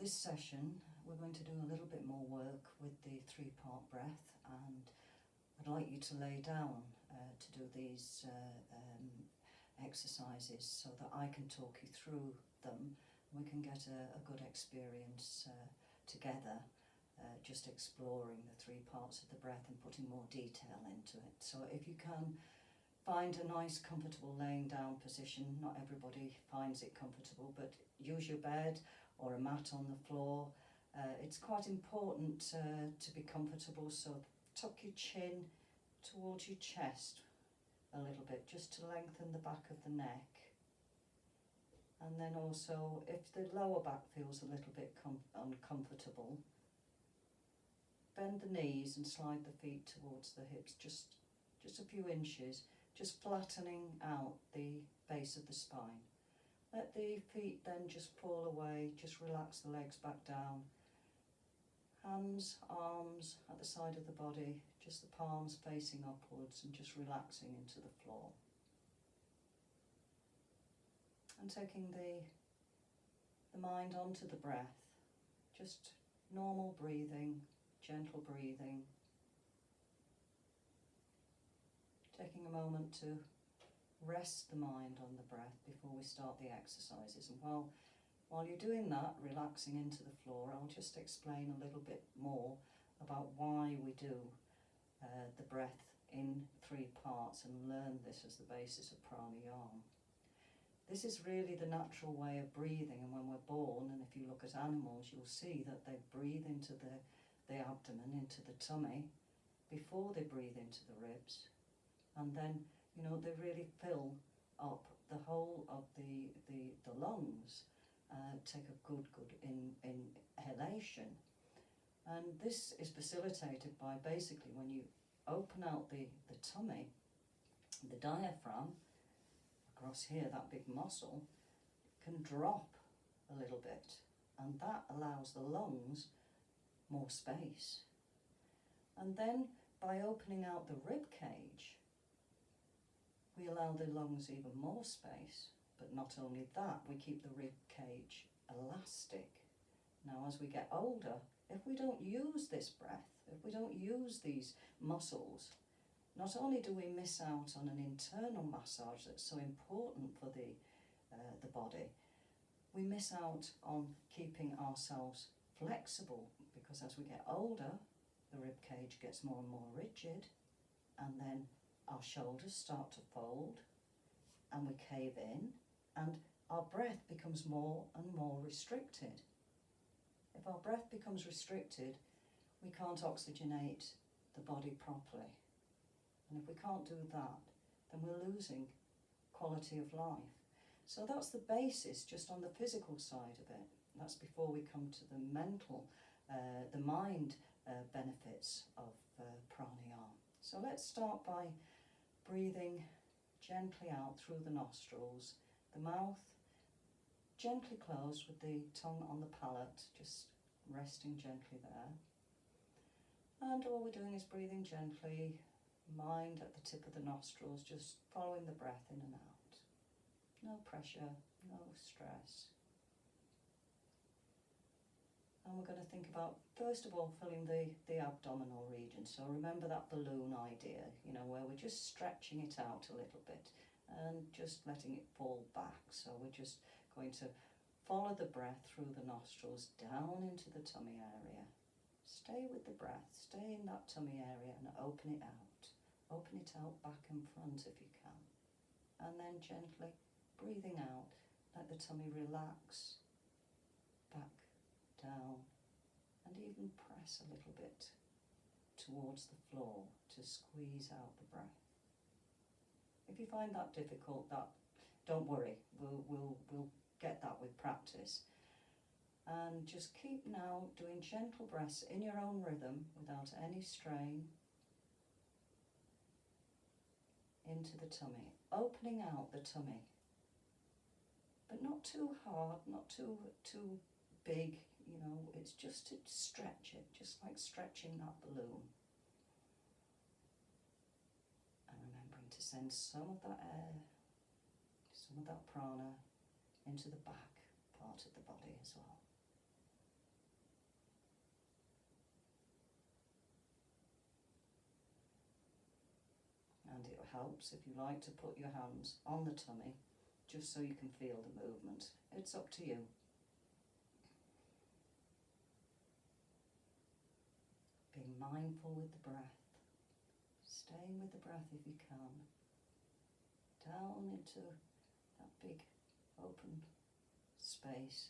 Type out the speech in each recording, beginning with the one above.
this session we're going to do a little bit more work with the three-part breath, and I'd like you to lay down to do these exercises so that I can talk you through them. We can get a good experience together, just exploring the three parts of the breath and putting more detail into it. So if you can find a nice comfortable laying down position, not everybody finds it comfortable, but use your bed or a mat on the floor. It's quite important to be comfortable, so tuck your chin towards your chest a little bit, just to lengthen the back of the neck. And then also, if the lower back feels a little bit uncomfortable, bend the knees and slide the feet towards the hips, just a few inches, just flattening out the base of the spine. Let the feet then just fall away, just relax the legs back down. Hands, arms at the side of the body, just the palms facing upwards and just relaxing into the floor. And taking the mind onto the breath, just normal breathing, gentle breathing. Taking a moment to rest the mind on the breath before we start the exercises. And while you're doing that, relaxing into the floor, I'll just explain a little bit more about why we do the breath in three parts and learn this as the basis of pranayama. This is really the natural way of breathing, and when we're born, and if you look at animals, you'll see that they breathe into the abdomen, into the tummy, before they breathe into the ribs. And then, they really fill up the whole of the lungs, take a good inhalation. And this is facilitated by basically when you open out the tummy, the diaphragm, across here, that big muscle, can drop a little bit. And that allows the lungs more space. And then by opening out the rib cage, we allow the lungs even more space, but not only that, we keep the rib cage elastic. Now, as we get older, if we don't use this breath, if we don't use these muscles, not only do we miss out on an internal massage that's so important for the body, we miss out on keeping ourselves flexible, because as we get older, the rib cage gets more and more rigid, and then our shoulders start to fold and we cave in, and our breath becomes more and more restricted. If our breath becomes restricted, we can't oxygenate the body properly. And if we can't do that, then we're losing quality of life. So that's the basis just on the physical side of it. That's before we come to the mental, the mind benefits of pranayama. So let's start by breathing gently out through the nostrils, the mouth gently closed with the tongue on the palate, just resting gently there. And all we're doing is breathing gently, mind at the tip of the nostrils, just following the breath in and out. No pressure, no stress. And we're going to think about, first of all, filling the abdominal region. So remember that balloon idea, where we're just stretching it out a little bit and just letting it fall back. So we're just going to follow the breath through the nostrils down into the tummy area. Stay with the breath, stay in that tummy area and open it out. Open it out back and front if you can. And then gently breathing out, let the tummy relax back, down, and even press a little bit towards the floor to squeeze out the breath. If you find that difficult, don't worry, we'll get that with practice. And just keep now doing gentle breaths in your own rhythm without any strain into the tummy, opening out the tummy, but not too hard, not too big, it's just to stretch it, just like stretching that balloon. And remembering to send some of that air, some of that prana into the back part of the body as well. helps, if you like, to put your hands on the tummy, just so you can feel the movement. It's up to you. Being mindful with the breath, staying with the breath if you can, down into that big open space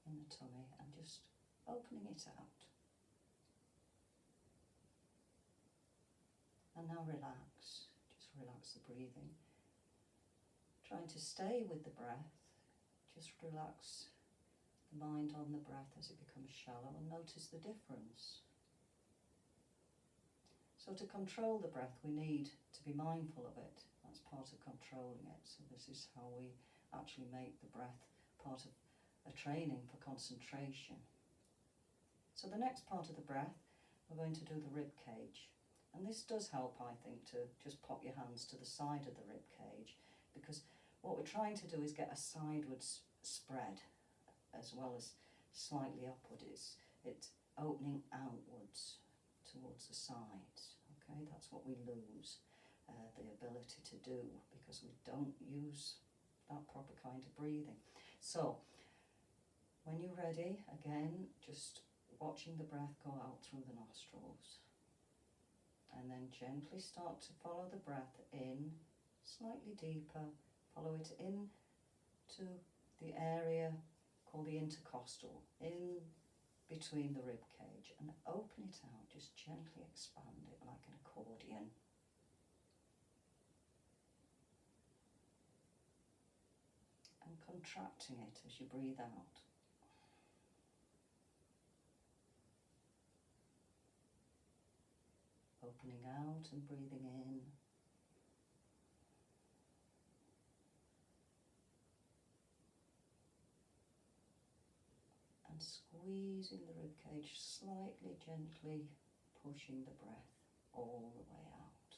in the tummy and just opening it out. And now relax, just relax the breathing. Trying to stay with the breath, just relax the mind on the breath as it becomes shallow and notice the difference. So to control the breath, we need to be mindful of it. That's part of controlling it. So this is how we actually make the breath part of a training for concentration. So the next part of the breath, we're going to do the rib cage. And this does help, I think, to just pop your hands to the side of the rib cage, because what we're trying to do is get a sidewards spread as well as slightly upward. It's opening outwards towards the sides. Okay, that's what we lose the ability to do because we don't use that proper kind of breathing. So when you're ready, again, just watching the breath go out through the nostrils. And then gently start to follow the breath in, slightly deeper, follow it in to the area called the intercostal, in between the rib cage, and open it out, just gently expand it like an accordion. And contracting it as you breathe out. Opening out and breathing in. And squeezing the ribcage, slightly, gently pushing the breath all the way out.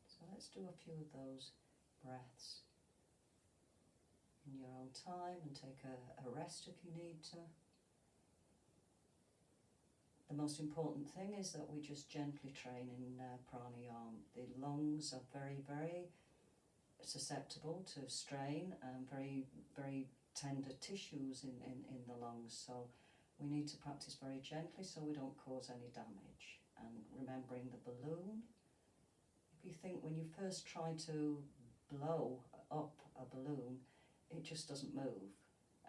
So let's do a few of those breaths in your own time and take a rest if you need to. The most important thing is that we just gently train in pranayama. The lungs are very, very susceptible to strain and very, very tender tissues in the lungs. So we need to practice very gently so we don't cause any damage. And remembering the balloon, if you think when you first try to blow up a balloon, it just doesn't move.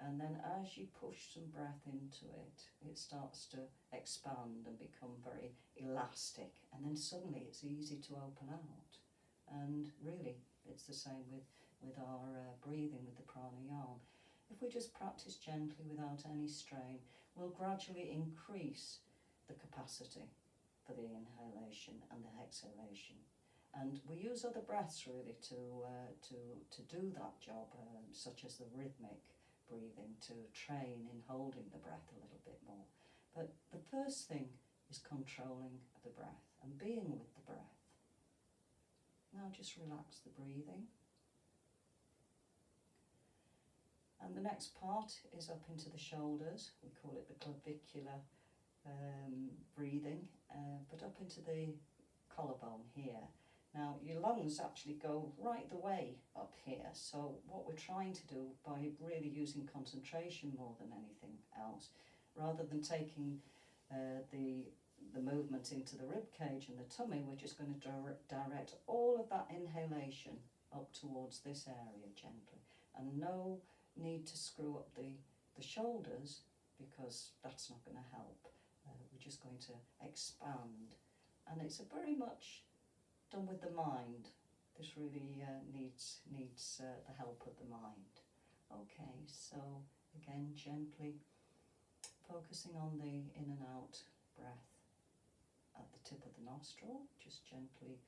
And then as you push some breath into it, it starts to expand and become very elastic. And then suddenly it's easy to open out. And really, it's the same with our breathing, with the pranayama. If we just practice gently without any strain, we'll gradually increase the capacity for the inhalation and the exhalation. And we use other breaths really to do that job, such as the rhythmic breathing, to train in holding the breath a little bit more. But the first thing is controlling the breath and being with the breath. Now just relax the breathing. And the next part is up into the shoulders. We call it the clavicular breathing, but up into the collarbone here. Now your lungs actually go right the way up here, so what we're trying to do by really using concentration more than anything else, rather than taking the movement into the rib cage and the tummy, we're just going to direct all of that inhalation up towards this area gently, and no need to screw up the shoulders because that's not going to help. We're just going to expand, and it's a very much done with the mind. This really needs the help of the mind. Okay, so again, gently focusing on the in and out breath at the tip of the nostril, just gently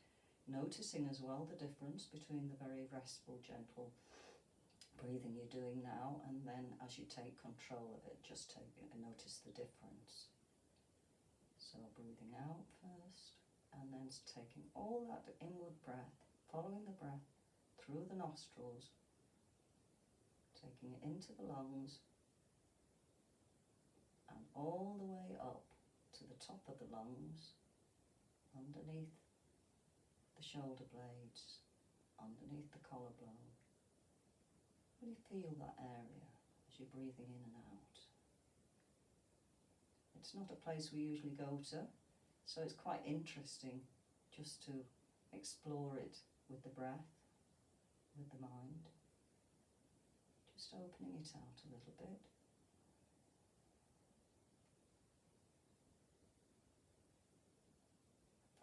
noticing as well the difference between the very restful, gentle breathing you're doing now, and then as you take control of it, just notice the difference. So breathing out first, and then taking all that inward breath, following the breath through the nostrils, taking it into the lungs, and all the way up to the top of the lungs, underneath the shoulder blades, underneath the collarbone. Really feel that area as you're breathing in and out. It's not a place we usually go to, so it's quite interesting just to explore it with the breath, with the mind. Just opening it out a little bit.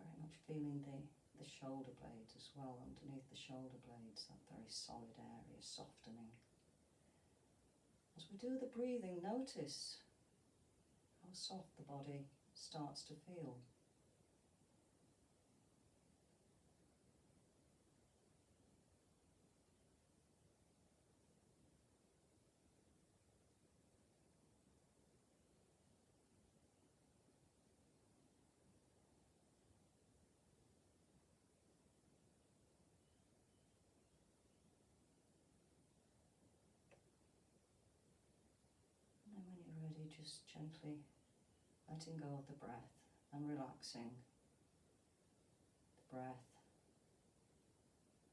Very much feeling the shoulder blades as well, underneath the shoulder blades, that very solid area, softening. As we do the breathing, notice how soft the body starts to feel. And then when you're ready, just gently letting go of the breath and relaxing the breath,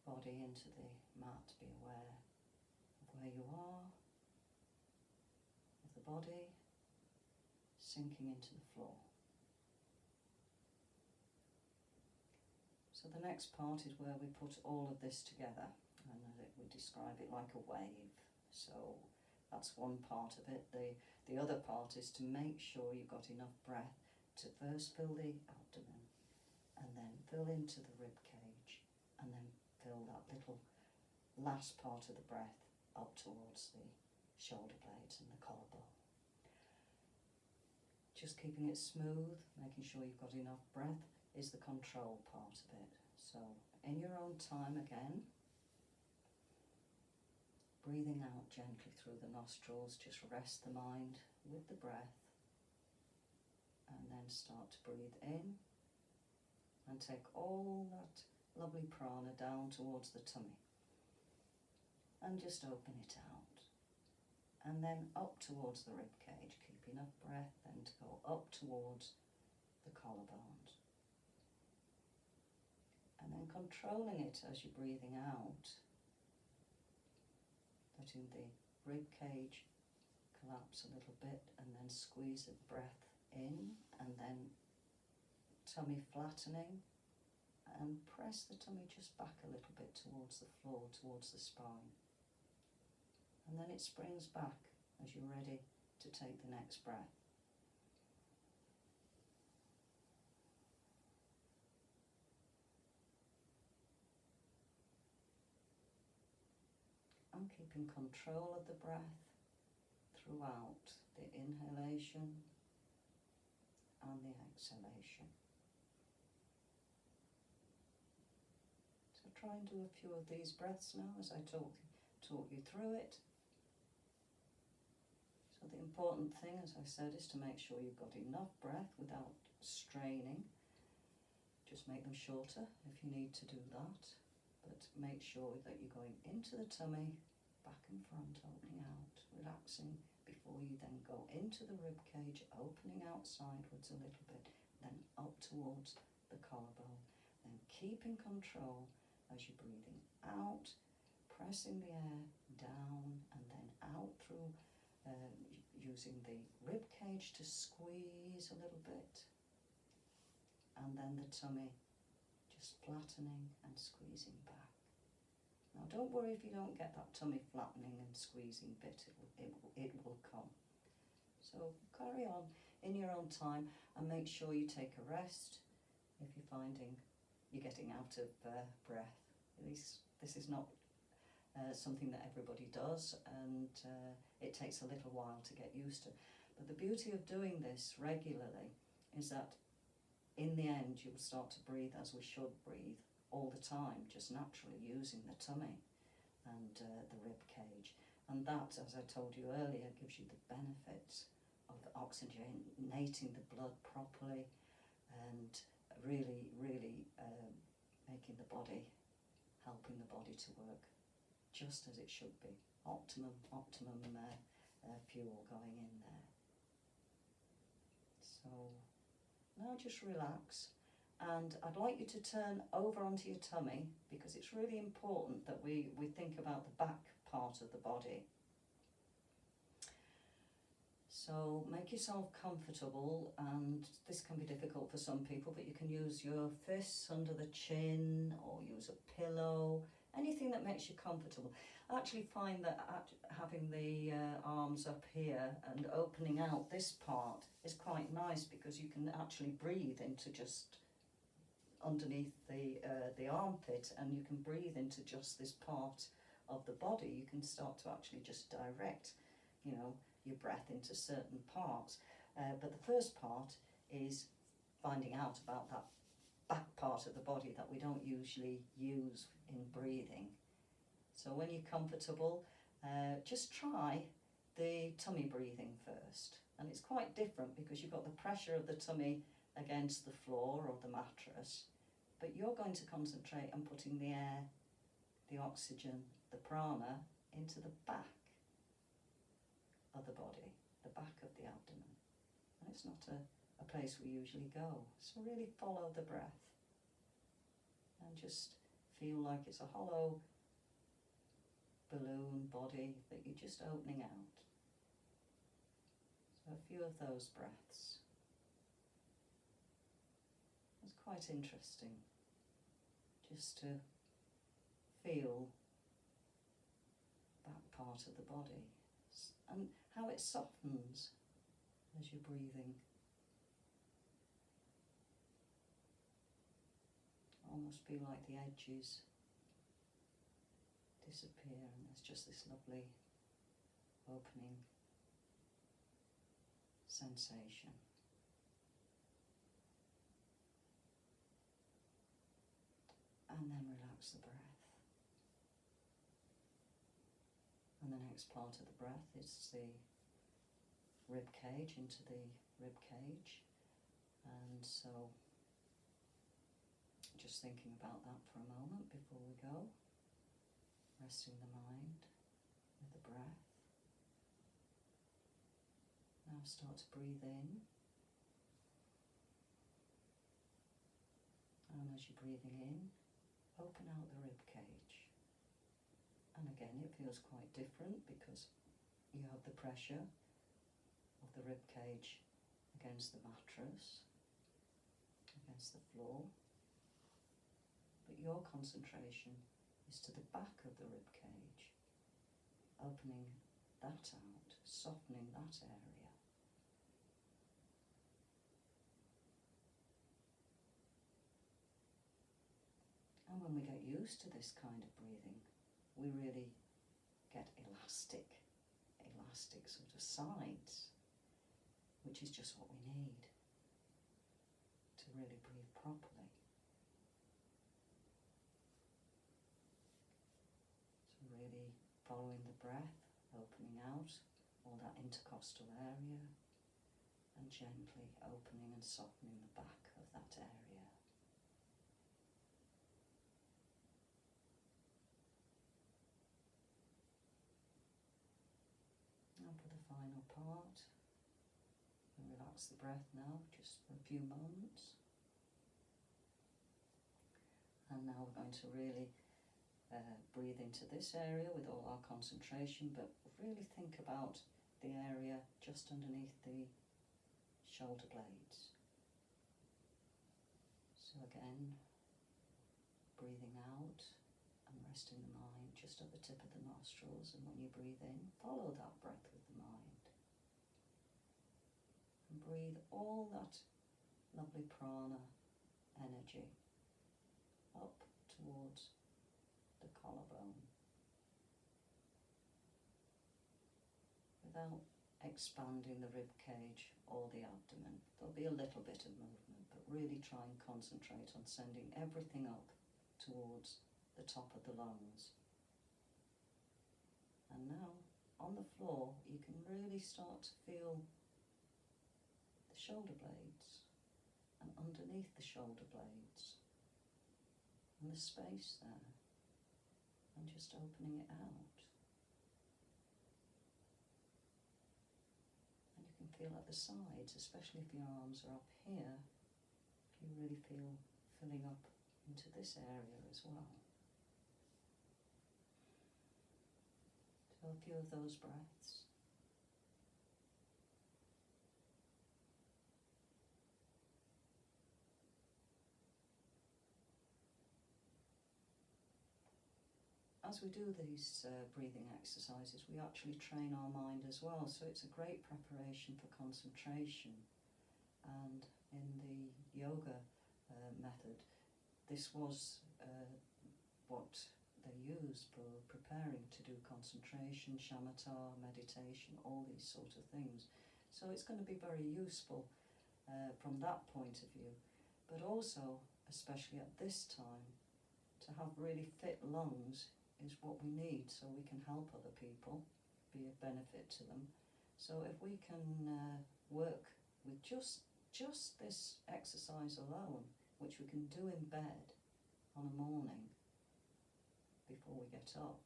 body into the mat. Be aware of where you are, of the body sinking into the floor. So the next part is where we put all of this together, and we describe it like a wave. So that's one part of it. The other part is to make sure you've got enough breath to first fill the abdomen, and then fill into the rib cage, and then fill that little last part of the breath up towards the shoulder blades and the collarbone. Just keeping it smooth, making sure you've got enough breath is the control part of it. So in your own time again, breathing out gently through the nostrils, just rest the mind with the breath, and then start to breathe in and take all that lovely prana down towards the tummy, and just open it out, and then up towards the rib cage. Keep enough breath then to go up towards the collarbones, and then controlling it as you're breathing out, letting the rib cage collapse a little bit, and then squeeze the breath in, and then tummy flattening, and press the tummy just back a little bit towards the floor, towards the spine, and then it springs back as you're ready to take the next breath. And keeping control of the breath throughout the inhalation and the exhalation. So try and do a few of these breaths now as I talk you through it. So the important thing, as I said, is to make sure you've got enough breath without straining. Just make them shorter if you need to do that, but make sure that you're going into the tummy, back and front, opening out, relaxing before you then go into the rib cage, opening out sidewards a little bit, then up towards the collarbone, then keeping control as you're breathing out, pressing the air down and then out through, using the rib cage to squeeze a little bit, and then the tummy just flattening and squeezing back. Now don't worry if you don't get that tummy flattening and squeezing bit, it will come. So carry on in your own time, and make sure you take a rest if you're finding you're getting out of breath. This is not something that everybody does, and it takes a little while to get used to. But the beauty of doing this regularly is that in the end you'll start to breathe as we should breathe all the time, just naturally using the tummy and the rib cage. And that, as I told you earlier, gives you the benefits of oxygenating the blood properly, and really making the body, helping the body to work just as it should be. Optimum fuel going in there. So now just relax And I'd like you to turn over onto your tummy, because it's really important that we think about the back part of the body. So make yourself comfortable, and this can be difficult for some people, but you can use your fists under the chin or use a pillow, anything that makes you comfortable. I actually find that having the arms up here and opening out this part is quite nice, because you can actually breathe into just underneath the armpit, and you can breathe into just this part of the body. You can start to actually just direct, you know, your breath into certain parts. But the first part is finding out about that back part of the body that we don't usually use in breathing. So when you're comfortable, just try the tummy breathing first. And it's quite different, because you've got the pressure of the tummy against the floor or the mattress, but you're going to concentrate on putting the air, the oxygen, the prana into the back of the body, the back of the abdomen. And it's not a place we usually go. So really follow the breath and just feel like it's a hollow balloon body that you're just opening out. So a few of those breaths. It's quite interesting just to feel that part of the body and how it softens as you're breathing. Almost feel like the edges disappear, and there's just this lovely opening sensation. And then relax the breath. And the next part of the breath is the rib cage, into the rib cage. And so just thinking about that for a moment before we go. Resting the mind with the breath. Now start to breathe in. And as you're breathing in, open out the rib cage. And again, it feels quite different, because you have the pressure of the rib cage against the mattress, against the floor. But your concentration is to the back of the rib cage, opening that out, softening that area. And when we get used to this kind of breathing, we really get elastic sort of sides, which is just what we need to really breathe properly. So really following the breath, opening out all that intercostal area, and gently opening and softening the back of that area. Now for the final part, and relax the breath now just for a few moments. And now we're going to really breathe into this area with all our concentration, but really think about the area just underneath the shoulder blades. So again, breathing out and resting the mind just at the tip of the nostrils, and when you breathe in, follow that breath with the mind. And breathe all that lovely prana energy up towards the collarbone, without expanding the rib cage or the abdomen. There'll be a little bit of movement, but really try and concentrate on sending everything up towards the top of the lungs. And now, on the floor, you can really start to feel the shoulder blades, and underneath the shoulder blades, and the space there, and just opening it out. And you can feel at the sides, especially if your arms are up here, if you really feel filling up into this area as well. So a few of those breaths. As we do these breathing exercises, we actually train our mind as well, so it's a great preparation for concentration. And in the yoga method, this was what they used for preparing to do concentration, shamatha, meditation, all these sort of things. So it's going to be very useful from that point of view, but also, especially at this time, to have really fit lungs is what we need, so we can help other people, be of benefit to them. So if we can work with just this exercise alone, which we can do in bed on a morning before we get up,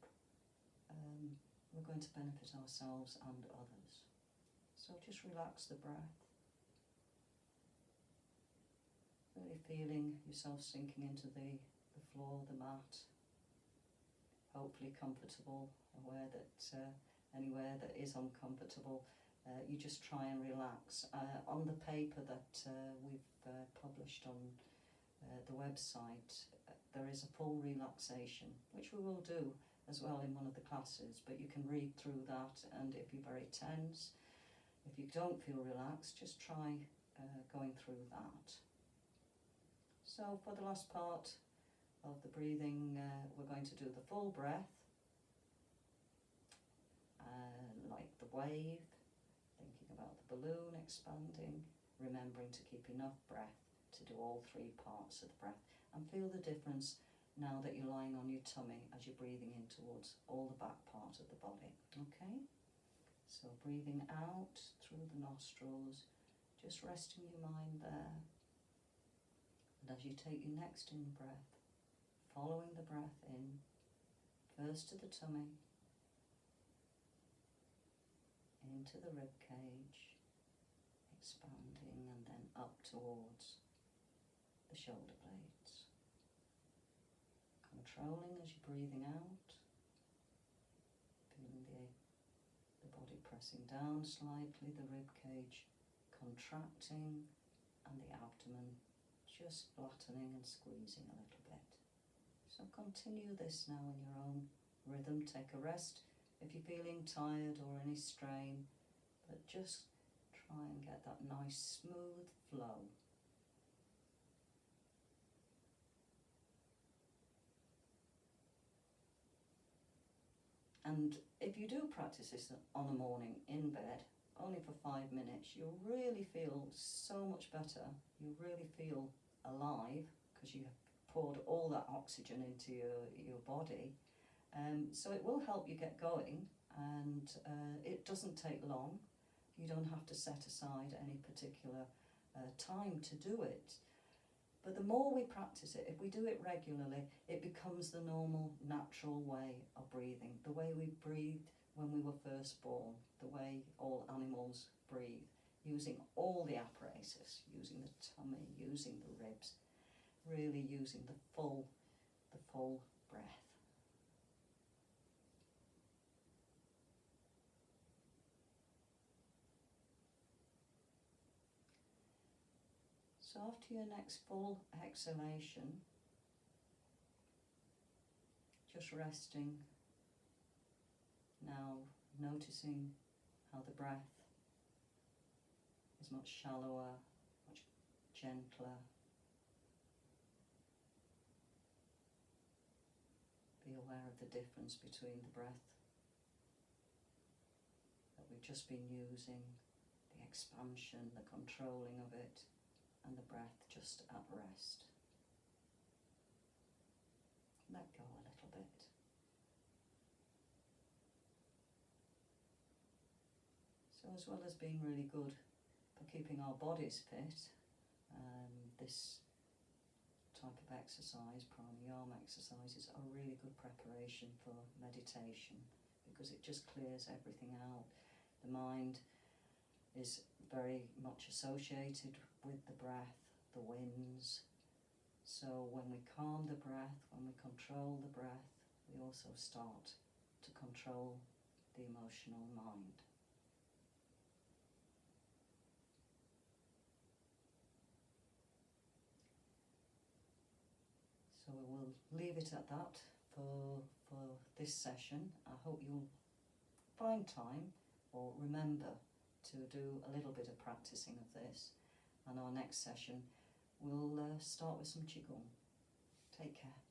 we're going to benefit ourselves and others. So just relax the breath, really feeling yourself sinking into the floor, the mat, hopefully comfortable, aware that anywhere that is uncomfortable, you just try and relax. On the paper that we've published on the website, there is a full relaxation, which we will do as well in one of the classes, but you can read through that, and if you're very tense, if you don't feel relaxed, just try going through that. So for the last part of the breathing, we're going to do the full breath, like the wave, thinking about the balloon expanding, remembering to keep enough breath to do all three parts of the breath, and feel the difference now that you're lying on your tummy as you're breathing in towards all the back part of the body. Okay, so breathing out through the nostrils, just resting your mind there, and as you take your next in breath, following the breath in, first to the tummy, into the rib cage, expanding, and then up towards the shoulder blades. Controlling as you're breathing out, feeling the body pressing down slightly, the rib cage contracting, and the abdomen just flattening and squeezing a little bit. So continue this now in your own rhythm. Take a rest if you're feeling tired or any strain, but just try and get that nice smooth flow. And if you do practice this on a morning in bed, only for 5 minutes, you'll really feel so much better. You really feel alive because you poured all that oxygen into your body. So it will help you get going, and it doesn't take long. You don't have to set aside any particular time to do it. But the more we practice it, if we do it regularly, it becomes the normal, natural way of breathing, the way we breathed when we were first born, the way all animals breathe, using all the apparatus, using the tummy, using the ribs, really using the full breath. So after your next full exhalation, just resting, now noticing how the breath is much shallower, much gentler. Be aware of the difference between the breath that we've just been using, the expansion, the controlling of it, and the breath just at rest. Let go a little bit. So as well as being really good for keeping our bodies fit, this type of exercise, pranayama exercises, are really good preparation for meditation because it just clears everything out. The mind is very much associated with the breath, the winds, So when we calm the breath, when we control the breath, we also start to control the emotional mind. So we will leave it at that for this session. I hope you'll find time or remember to do a little bit of practicing of this. And our next session, we'll start with some Qigong. Take care.